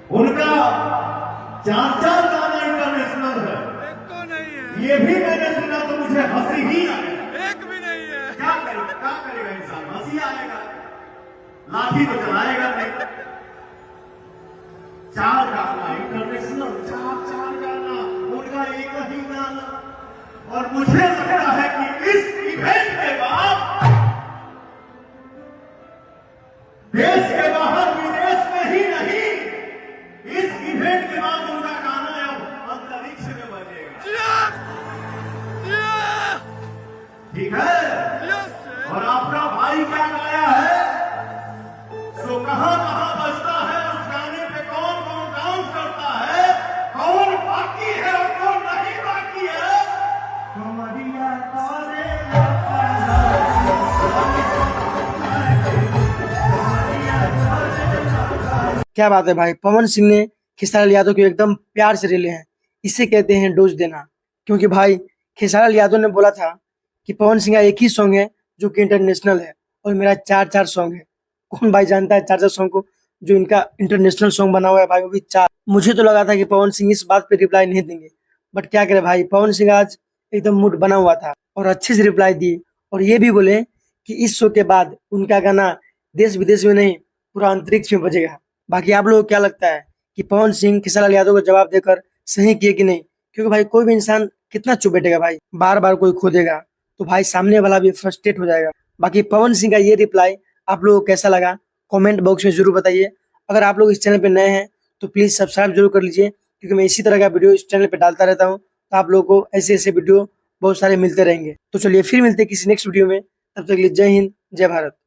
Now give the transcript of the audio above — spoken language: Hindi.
उनका चार चार गाना इंटरनेशनल है, एक को नहीं है, ये भी मैंने सुना तो मुझे हंसी ही आई। एक भी नहीं है। क्या करेगा इंसान, हंसी आएगा, लाठी तो चलाएगा नहीं। चार गाना इंटरनेशनल, चार चार गाना, उनका एक ही गाना। और मुझे लगता है कि इस इवेंट के बाद देश के बाहर विदेश में ही नहीं, इस इवेंट के बाद उनका गाना अब अंतरिक्ष में बजेगा। ठीक है। और आपका भाई क्या गाया है, सो कहां कहां बजता है, उस गाने पे कौन कौन डांस करता है, कौन बाकी है और कौन नहीं बाकी है। कमरिया तारे क्या बात है भाई, पवन सिंह ने खेसारी लाल यादव को एकदम प्यार से ले हैं। इसे कहते हैं डोज देना। क्योंकि भाई खेसारी लाल यादव ने बोला था कि पवन सिंह का एक ही सॉन्ग है जो कि इंटरनेशनल है और मेरा चार चार सॉन्ग है। कौन भाई जानता है चार चार सॉन्ग को, जो इनका इंटरनेशनल सॉन्ग बना हुआ है भाई वो भी चार। मुझे तो लगा था कि पवन सिंह इस बात पे रिप्लाई नहीं देंगे, बट क्या करे भाई, पवन सिंह आज एकदम मूड बना हुआ था और अच्छे से रिप्लाई दिए और ये भी बोले कि इस शो के बाद उनका गाना देश विदेश में नहीं पूरा अंतरिक्ष में बजेगा। बाकी आप लोगों को क्या लगता है कि पवन सिंह खेसारी लाल यादव को जवाब देकर सही किए कि नहीं? क्योंकि भाई कोई भी इंसान कितना चुप बैठेगा भाई, बार बार कोई खो देगा तो भाई सामने वाला भी फ्रस्ट्रेट हो जाएगा। बाकी पवन सिंह का ये रिप्लाई आप लोगों को कैसा लगा कमेंट बॉक्स में जरूर बताइए। अगर आप लोग इस चैनल पे नए हैं तो प्लीज सब्सक्राइब जरूर कर लीजिए, क्योंकि मैं इसी तरह का वीडियो इस चैनल पे डालता रहता हूँ। तो आप लोगों को ऐसे ऐसे वीडियो बहुत सारे मिलते रहेंगे। तो चलिए फिर मिलते हैं किसी नेक्स्ट वीडियो में, तब तक के लिए जय हिंद जय भारत।